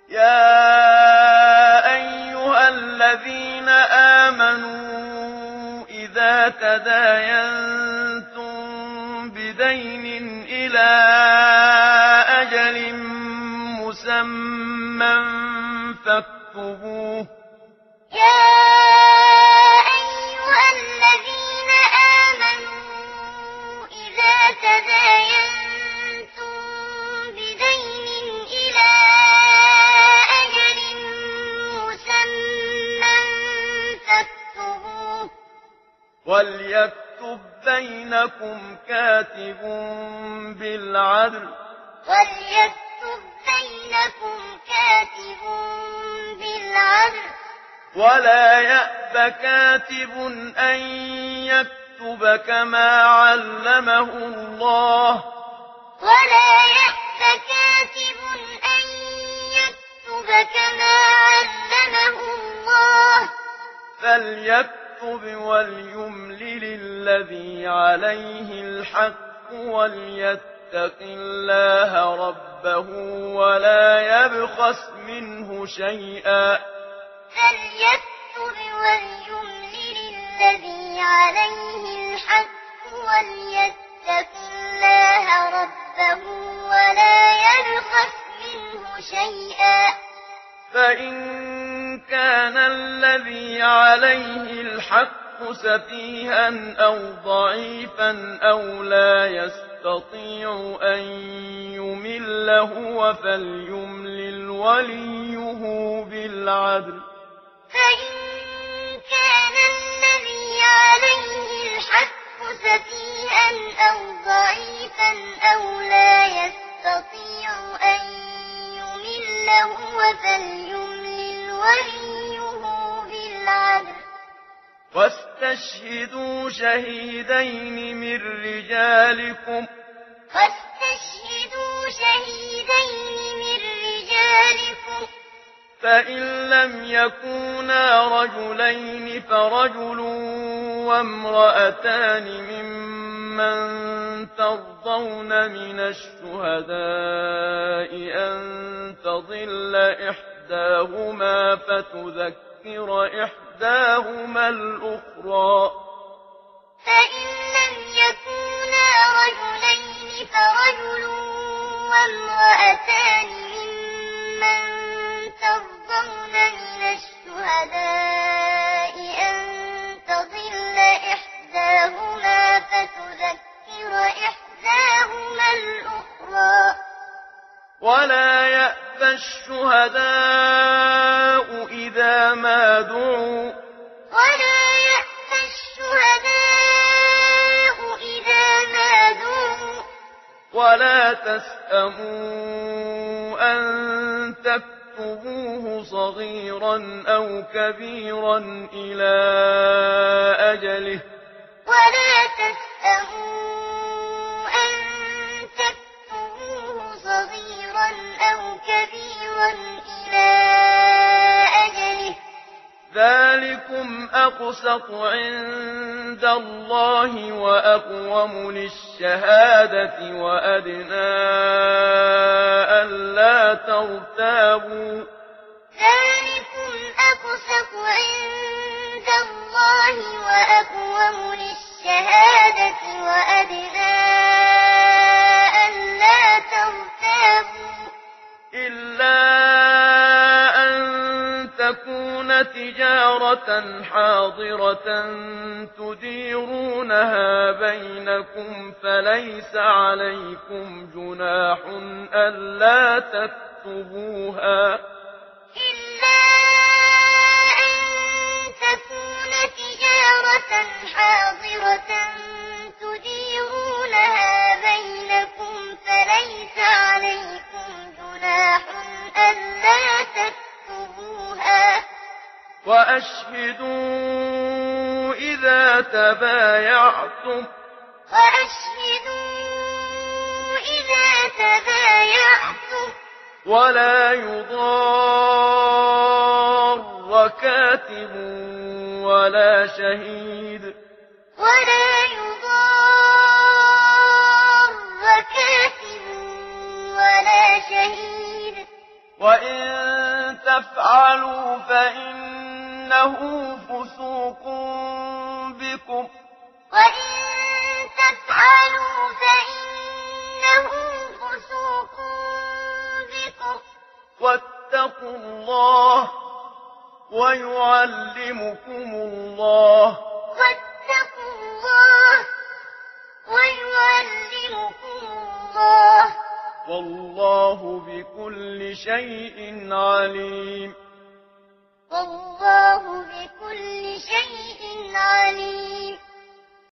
يا أيها الذين آمنوا إذا تداينتم بدين إلى أجل مسمى فاكتبوه. يا أيها الذين آمنوا إذا تداينتم بدين إلى أجل مسمى فاكتبوه. وليكتب بينكم كاتب بالعدل. وليكتب بينكم كاتب بالعدل. ولا يأب كاتب أن يكتب كما علمه الله. ولا يأب كاتب أن يكتب كما علمه الله. فليكتب وليملل الذي عليه الحق وليتق الله ربه ولا يبخس منه شيئا. فليكتب وليملل الذي عليه الحق وليتق الله ربه ولا يبخس منه شيئا. فإن كان الذي عليه الحق سفيها أو ضعيفا أو لا يستطيع أن يمل هو فليملل وليه بالعدل. فإن كان الذي عليه الحق سفيها أو ضعيفا أو لا يستطيع أن يمل هو فليملل وليه بالعدل. واستشهدوا شهيدين من رجالكم. واستشهدوا شهيدين من رجالكم. فإن لم يكونا رجلين فرجل وامرأتان ممن ترضون من الشهداء أن تضل إحداهما فتذكر إحداهما الأخرى. فإن لم يكونا رجلين فرجل وامرأتان ممن ترضون من الشهداء أن تضل إحداهما فتذكر إحداهما الأخرى. ولا يأبى الشهداء إذا ما دعوا. ولا يأبى الشهداء إذا ما دعوا. ولا تسأموا أن تكتبوه صغيرا أو كبيرا إلى أجله. ولا تسأموا أن تكتبوه صغيرا أو كبيرا إلى أجله. ذلكم أقسط عند الله وأقوم للشهادة وأدنى ألا ترتابوا. ذلكم أقسط عند الله وأقوم للشهادة وأدنى ألا ترتابوا. إلا أن تكون تجارة حاضرة تديرونها بينكم فليس عليكم جناح ألا تكتبوها. إلا أن تكون تجارة حاضرة تديرونها بينكم فليس عليكم جناح ألا تكتبوها. وأشهدوا إذا تبايعتم. وأشهدوا إذا تبايعتم. ولا يضار كاتب ولا شهيد. ولا يضار كاتب ولا شهيد. وإن تفعلوا فإنه فسوق بكم وإن تفعلوا فإنه فسوق بكم واتقوا الله ويعلمكم الله واتقوا الله ويعلمكم الله والله بكل شيء عليم والله بكل شيء عليم